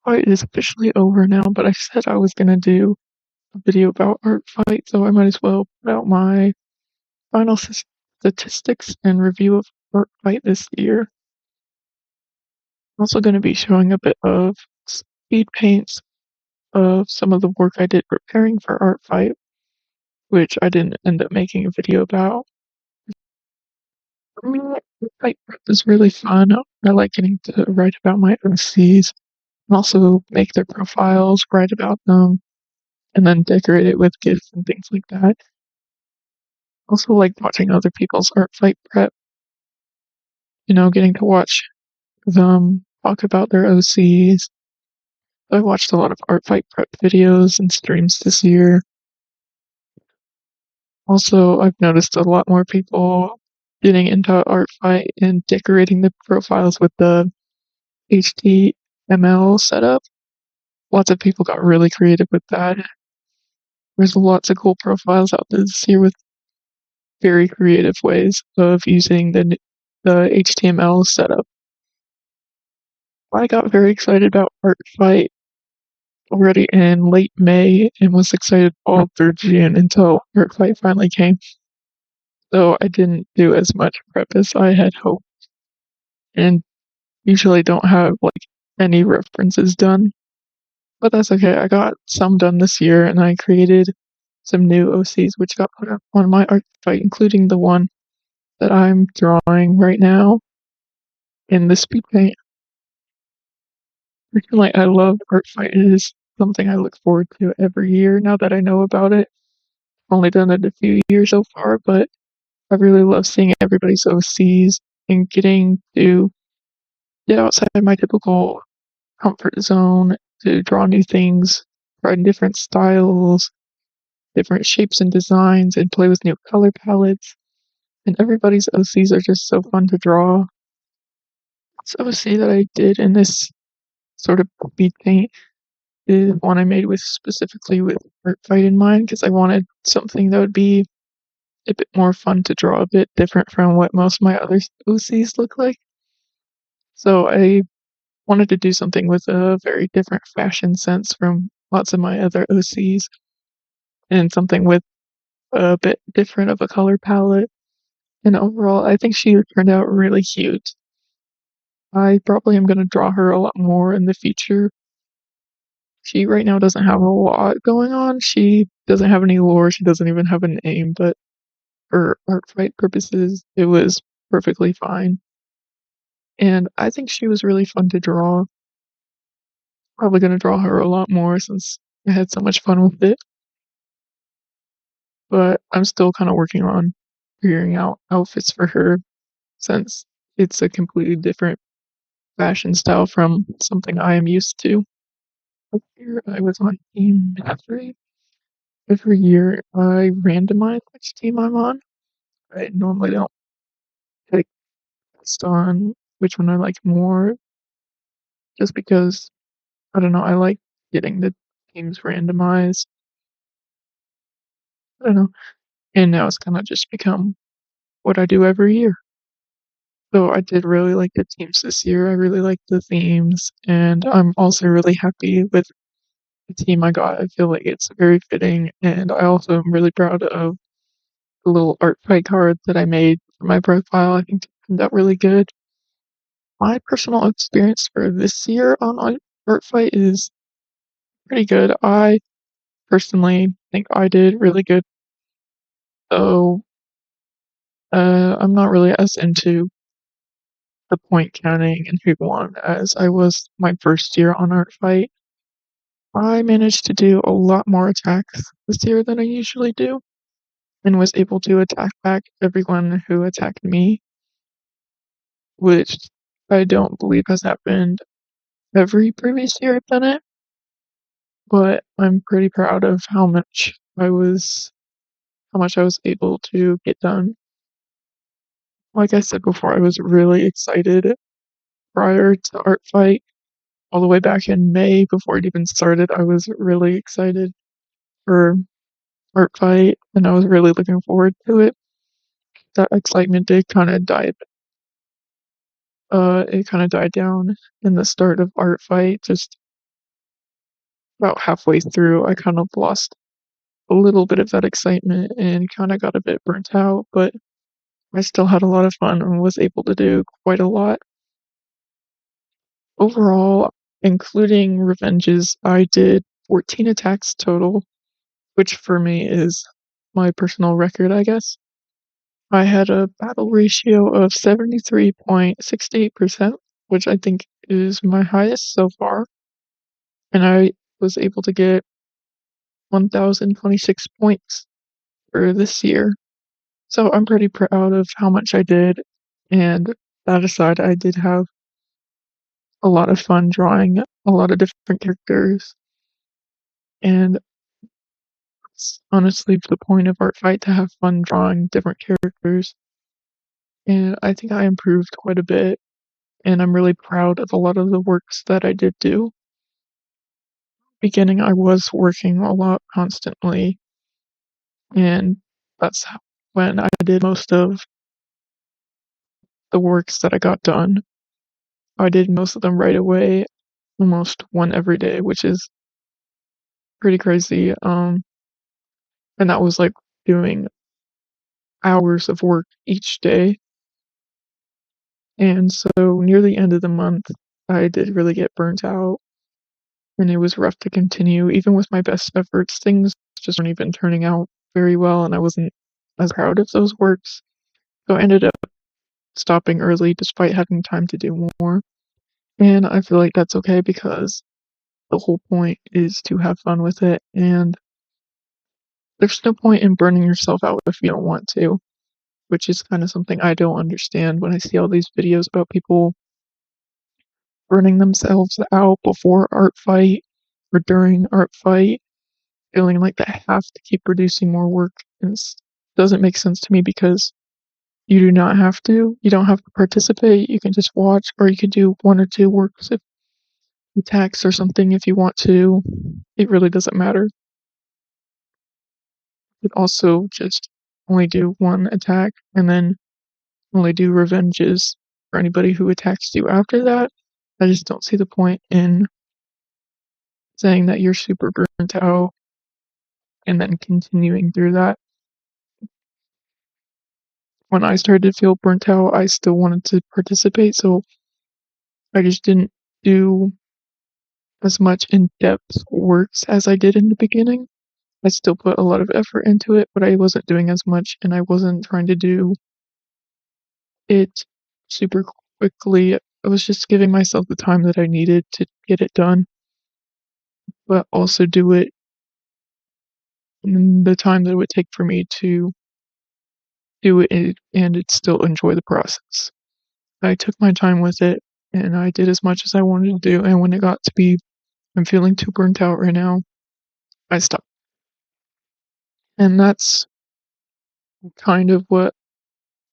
Artfight is officially over now, but I said I was gonna do a video about Artfight, so I might as well put out my final statistics and review of Artfight this year. I'm also going to be showing a bit of speed paints of some of the work I did preparing for Artfight, which I didn't end up making a video about. For me, Artfight prep is really fun. I like getting to write about my OCs and also make their profiles, write about them, and then decorate it with gifts and things like that. Also like watching other people's Artfight prep, getting to watch them talk about their OCs. I watched a lot of Artfight prep videos and streams this year. Also, I've noticed a lot more people getting into Artfight and decorating the profiles with the HTML setup. Lots of people got really creative with that. There's lots of cool profiles out there this year with very creative ways of using the HTML setup. I got very excited about Artfight already in late May and was excited all through June until Artfight finally came. So I didn't do as much prep as I had hoped, and usually don't have any references done. But that's okay. I got some done this year, and I created some new OCs which got put up on my Artfight, including the one that I'm drawing right now in the speed paint. Personally, I love Artfight. It is something I look forward to every year now that I know about it. I've only done it a few years so far, but I really love seeing everybody's OCs and getting to get outside my typical comfort zone to draw new things, try different styles, different shapes and designs, and play with new color palettes. And everybody's OCs are just so fun to draw. This OC that I did in this sort of speed paint is one I made specifically with Artfight in mind, because I wanted something that would be a bit more fun to draw, a bit different from what most of my other OCs look like. So I wanted to do something with a very different fashion sense from lots of my other OCs, and something with a bit different of a color palette. And overall, I think she turned out really cute. I probably am going to draw her a lot more in the future. She right now doesn't have a lot going on. She doesn't have any lore. She doesn't even have a name, but for Artfight purposes, it was perfectly fine. And I think she was really fun to draw. Probably going to draw her a lot more since I had so much fun with it. But I'm still kind of working on figuring out outfits for her, since it's a completely different fashion style from something I am used to. This year I was on team ministry. Every year I randomize which team I'm on. I normally don't pick based on which one I like more, just because, I don't know, I like getting the teams randomized. I don't know. And now it's kind of just become what I do every year. So I did really like the teams this year. I really like the themes, and I'm also really happy with the team I got. I feel like it's very fitting, and I also am really proud of the little Artfight card that I made for my profile. I think it turned out really good. My personal experience for this year on Artfight is pretty good. I personally think I did really good. So I'm not really as into the point counting and who won as I was my first year on Artfight. I managed to do a lot more attacks this year than I usually do, and was able to attack back everyone who attacked me, which I don't believe has happened every previous year I've done it. But I'm pretty proud of how much I was able to get done. Like I said before, I was really excited prior to Artfight. All the way back in May, before it even started, I was really excited for Artfight, and I was really looking forward to it. That excitement did kind of die. It kind of died down in the start of Artfight, just about halfway through, I kind of lost a little bit of that excitement and kind of got a bit burnt out, but I still had a lot of fun and was able to do quite a lot. Overall, including revenges, I did 14 attacks total, which for me is my personal record, I guess. I had a battle ratio of 73.68%, which I think is my highest so far, and I was able to get 1,026 points for this year. So I'm pretty proud of how much I did, and that aside, I did have a lot of fun drawing a lot of different characters, and it's honestly the point of Artfight to have fun drawing different characters, and I think I improved quite a bit, and I'm really proud of a lot of the works that I did do. Beginning, I was working a lot constantly, and that's when I did most of the works that I got done. I did most of them right away, almost one every day, which is pretty crazy. And that was like doing hours of work each day. And so near the end of the month, I did really get burnt out, and it was rough to continue. Even with my best efforts, things just weren't even turning out very well, and I wasn't as proud of those works. So I ended up stopping early despite having time to do more. And I feel like that's okay because the whole point is to have fun with it, and there's no point in burning yourself out if you don't want to, which is kind of something I don't understand when I see all these videos about people burning themselves out before art fight or during art fight, feeling like they have to keep producing more work. And it doesn't make sense to me because you do not have to. You don't have to participate. You can just watch, or you can do one or two works if attacks or something if you want to. It really doesn't matter. You could also just only do one attack and then only do revenges for anybody who attacks you after that. I just don't see the point in saying that you're super burnt out and then continuing through that. When I started to feel burnt out, I still wanted to participate, so I just didn't do as much in-depth works as I did in the beginning. I still put a lot of effort into it, but I wasn't doing as much, and I wasn't trying to do it super quickly. I was just giving myself the time that I needed to get it done, but also do it in the time that it would take for me to do it and still enjoy the process. I took my time with it, and I did as much as I wanted to do, and when it got to be, I'm feeling too burnt out right now, I stopped. And that's kind of what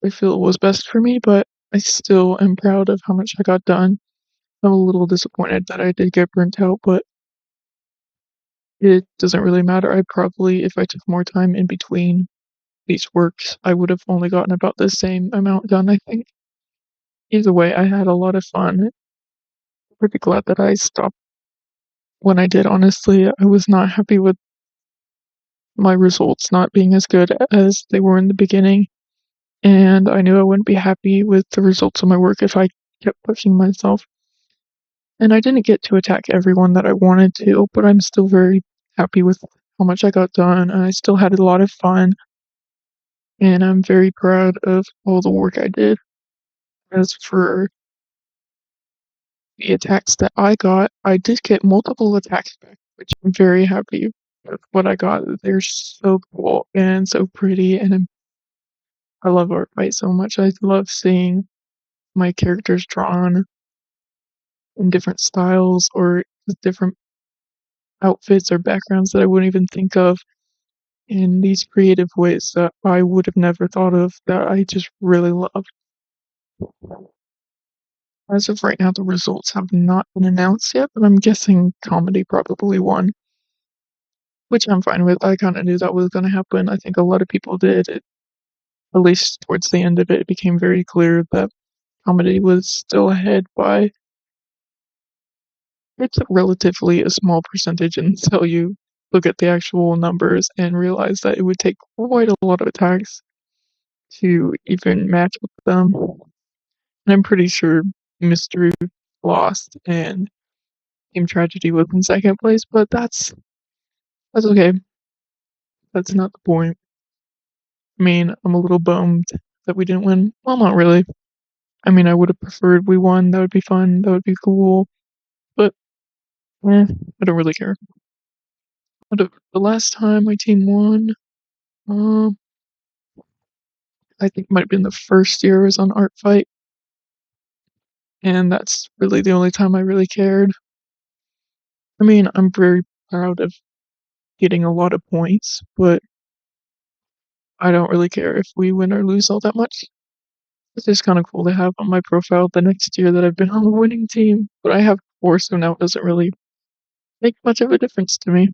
I feel was best for me, but I still am proud of how much I got done. I'm a little disappointed that I did get burnt out, but it doesn't really matter. I probably, if I took more time in between these works, I would have only gotten about the same amount done, I think. Either way, I had a lot of fun. Pretty glad that I stopped when I did, honestly. I was not happy with my results not being as good as they were in the beginning, and I knew I wouldn't be happy with the results of my work if I kept pushing myself. And I didn't get to attack everyone that I wanted to, but I'm still very happy with how much I got done, and I still had a lot of fun, and I'm very proud of all the work I did. As for the attacks that I got, I did get multiple attacks back, which I'm very happy with what I got. They're so cool and so pretty, and I love Artfight so much. I love seeing my characters drawn in different styles or with different outfits or backgrounds that I wouldn't even think of in these creative ways that I would have never thought of that I just really love. As of right now, the results have not been announced yet, but I'm guessing comedy probably won, which I'm fine with. I kind of knew that was going to happen. I think a lot of people did. At least towards the end of it, it became very clear that comedy was still ahead by it's relatively a small percentage until you look at the actual numbers and realize that it would take quite a lot of attacks to even match with them. And I'm pretty sure Mystery lost and Team Tragedy was in second place, but that's okay. That's not the point. I mean, I'm a little bummed that we didn't win. Well, not really. I mean, I would have preferred we won. That would be fun. That would be cool. But I don't really care. The last time my team won, um, I think it might have been the first year I was on Artfight, and that's really the only time I really cared. I mean, I'm very proud of getting a lot of points, but I don't really care if we win or lose all that much. It's just kind of cool to have on my profile the next year that I've been on the winning team, but I have four, so now it doesn't really make much of a difference to me.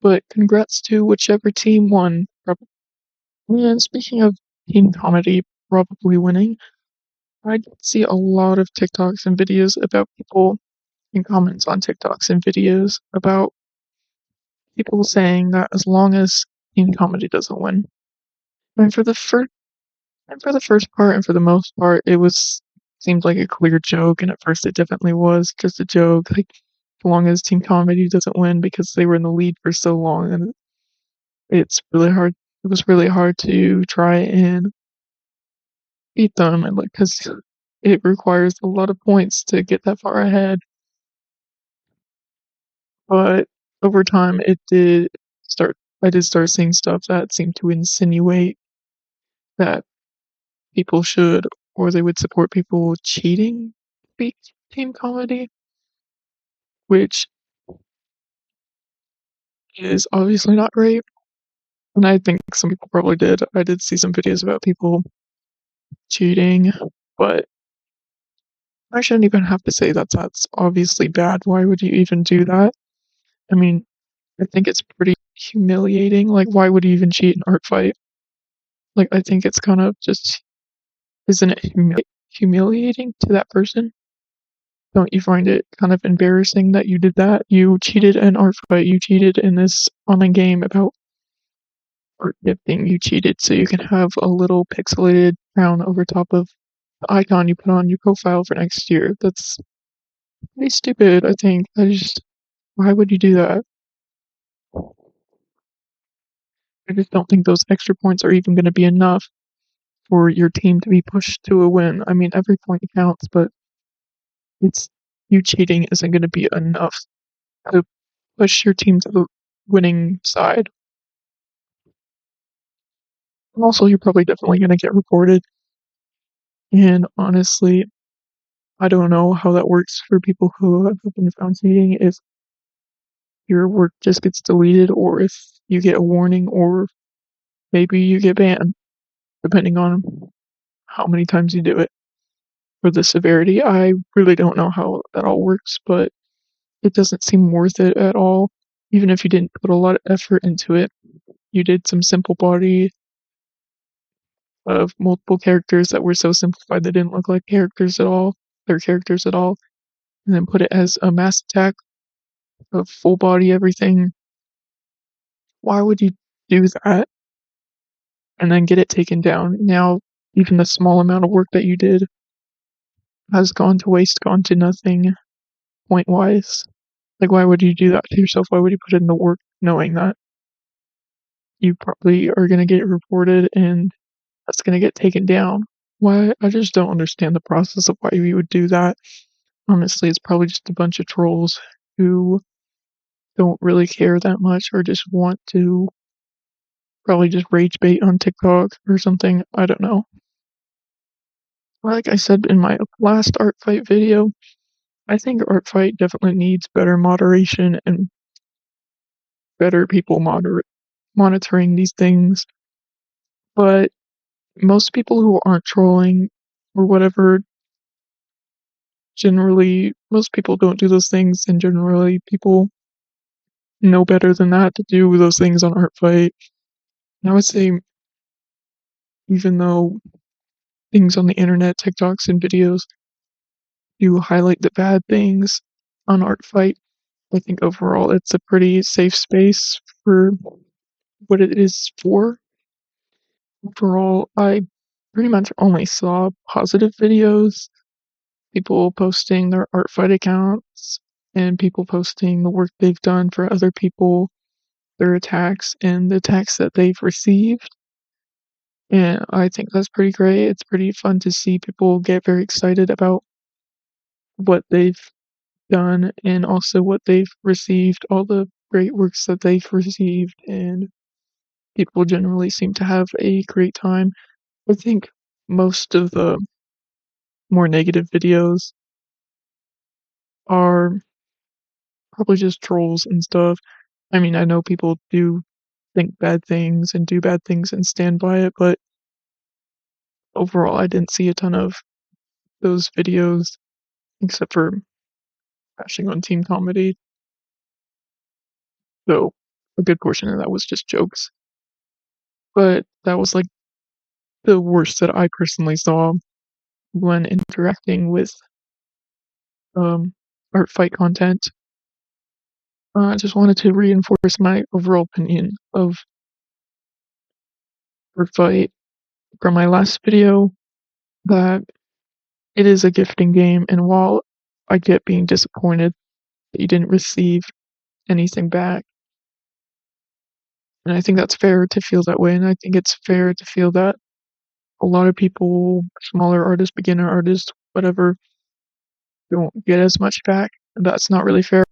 But congrats to whichever team won. And speaking of team comedy probably winning, I did see a lot of TikToks and videos about people in comments on TikToks and videos about people saying that as long as team comedy doesn't win. And for the first part and for the most part, it was seemed like a clear joke, and at first it definitely was just a joke. Like as long as Team Comedy doesn't win because they were in the lead for so long, and it's really hard. It was really hard to try and beat them, and like because it requires a lot of points to get that far ahead. But over time, it did start. I did start seeing stuff that seemed to insinuate that people should or they would support people cheating to beat Team Comedy, which is obviously not great. And I think some people probably did. I did see some videos about people cheating, but I shouldn't even have to say that that's obviously bad. Why would you even do that? I mean, I think it's pretty humiliating. Like, why would you even cheat in art fight? Like, I think it's kind of just, isn't it humiliating to that person? Don't you find it kind of embarrassing that you did that? You cheated in art fight. You cheated in this online game about art gifting. You cheated so you can have a little pixelated crown over top of the icon you put on your profile for next year. That's pretty stupid, I think. Why would you do that? I just don't think those extra points are even going to be enough for your team to be pushed to a win. I mean, every point counts, but it's you cheating isn't going to be enough to push your team to the winning side. And also, you're probably definitely going to get reported. And honestly, I don't know how that works for people who have been found cheating, if your work just gets deleted or if you get a warning or maybe you get banned, depending on how many times you do it. For the severity, I really don't know how that all works, but it doesn't seem worth it at all. Even if you didn't put a lot of effort into it, you did some simple body of multiple characters that were so simplified they didn't look like characters at all, their characters at all, and then put it as a mass attack of full body everything. Why would you do that and then get it taken down? Now, even the small amount of work that you did has gone to waste, gone to nothing point wise. Like, why would you do that to yourself? Why would you put in the work knowing that you probably are going to get reported and that's going to get taken down? Why? I just don't understand the process of why you would do that. Honestly, it's probably just a bunch of trolls who don't really care that much or just want to probably just rage bait on TikTok or something. I don't know. Like I said in my last art fight video, I think art fight definitely needs better moderation and better people monitoring these things. But most people who aren't trolling or whatever, generally, most people don't do those things, and generally, people know better than that to do those things on art fight. And I would say, even though things on the internet, TikToks and videos do highlight the bad things on Artfight. I think overall it's a pretty safe space for what it is for. Overall, I pretty much only saw positive videos, people posting their Artfight accounts, and people posting the work they've done for other people, their attacks, and the attacks that they've received. And I think that's pretty great. It's pretty fun to see people get very excited about what they've done and also what they've received, all the great works that they've received, and people generally seem to have a great time. I think most of the more negative videos are probably just trolls and stuff. I mean, I know people do think bad things and do bad things and stand by it, but overall, I didn't see a ton of those videos except for bashing on Team Comedy. So a good portion of that was just jokes. But that was like the worst that I personally saw when interacting with um art fight content. I just wanted to reinforce my overall opinion of art fight from my last video that it is a gifting game, and while I get being disappointed that you didn't receive anything back, and I think that's fair to feel that way, and I think it's fair to feel that a lot of people, smaller artists, beginner artists, whatever, don't get as much back. And that's not really fair.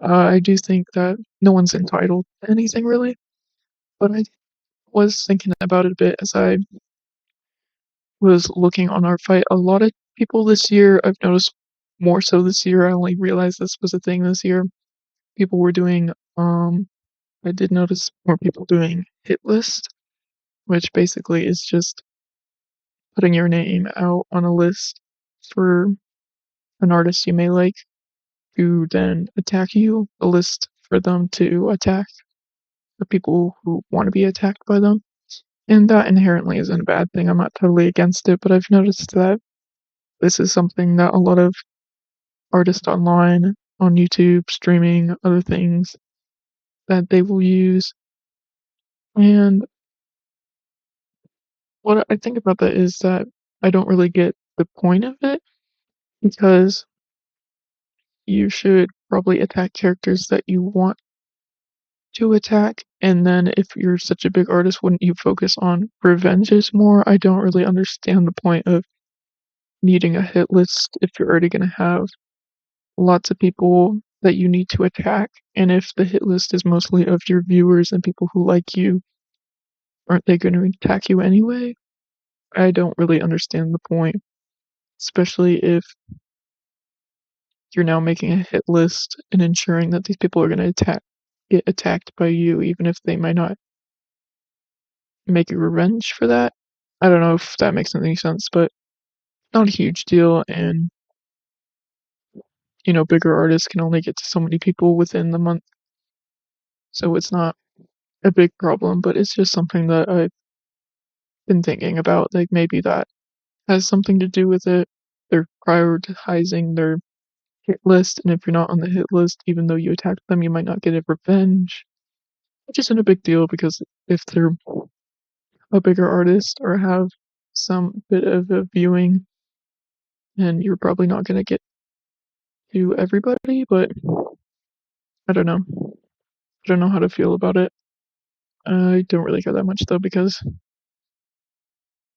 I do think that no one's entitled to anything really, but I was thinking about it a bit as I was looking on our fight. A lot of people this year, I've noticed more so this year. I only realized this was a thing this year. People were doing, I did notice more people doing hit list, which basically is just putting your name out on a list for an artist you may like to then attack you, a list for them to attack the people who want to be attacked by them. And that inherently isn't a bad thing. I'm not totally against it, but I've noticed that this is something that a lot of artists online, on YouTube, streaming, other things that they will use. And what I think about that is that I don't really get the point of it because you should probably attack characters that you want to attack. And then if you're such a big artist, wouldn't you focus on revenges more? I don't really understand the point of needing a hit list if you're already going to have lots of people that you need to attack. And if the hit list is mostly of your viewers and people who like you, aren't they going to attack you anyway? I don't really understand the point, especially if you're now making a hit list and ensuring that these people are going to get attacked by you, even if they might not make a revenge for that. I don't know if that makes any sense, but not a huge deal. And, bigger artists can only get to so many people within the month. So it's not a big problem, but it's just something that I've been thinking about. Like maybe that has something to do with it. They're prioritizing their hit list, and if you're not on the hit list, even though you attacked them, you might not get a revenge, which isn't a big deal because if they're a bigger artist or have some bit of a viewing, and you're probably not going to get to everybody, but I don't know. I don't know how to feel about it. I don't really care that much though, because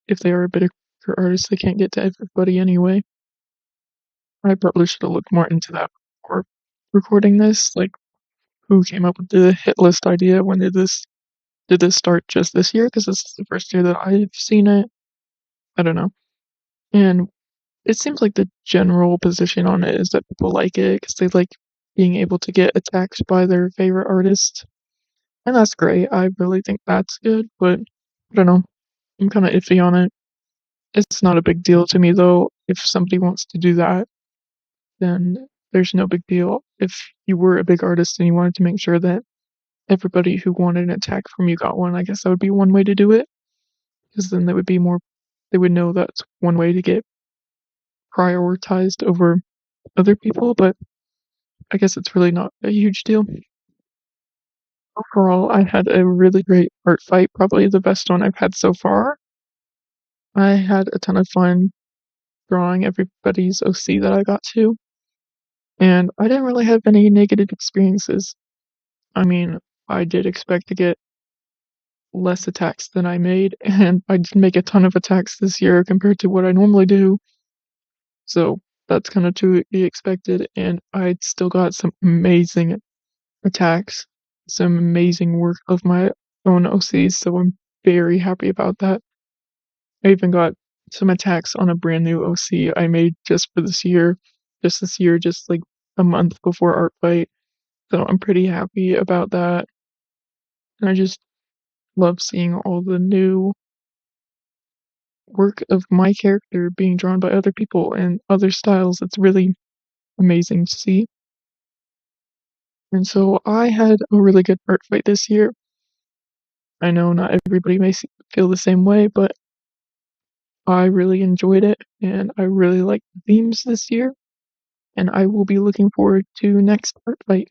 if they are a bigger artist, they can't get to everybody anyway. I probably should have looked more into that before recording this. Like, who came up with the hit list idea? When did this start just this year? Because this is the first year that I've seen it. I don't know. And it seems like the general position on it is that people like it because they like being able to get attacked by their favorite artist. And that's great. I really think that's good, but I don't know. I'm kind of iffy on it. It's not a big deal to me though. If somebody wants to do that, then there's no big deal. If you were a big artist and you wanted to make sure that everybody who wanted an attack from you got one, I guess that would be one way to do it. Because then they would know that's one way to get prioritized over other people, but I guess it's really not a huge deal. Overall, I had a really great art fight, probably the best one I've had so far. I had a ton of fun drawing everybody's OC that I got to, and I didn't really have any negative experiences. I mean, I did expect to get less attacks than I made, and I did make a ton of attacks this year compared to what I normally do, so that's kind of to be expected, and I still got some amazing attacks, some amazing work of my own OCs, so I'm very happy about that. I even got some attacks on a brand new OC I made just this year, just like a month before Artfight, so I'm pretty happy about that, and I just love seeing all the new work of my character being drawn by other people and other styles. It's really amazing to see. And so I had a really good art fight this year. I know not everybody may feel the same way, but I really enjoyed it and I really like the themes this year. And I will be looking forward to next art fight.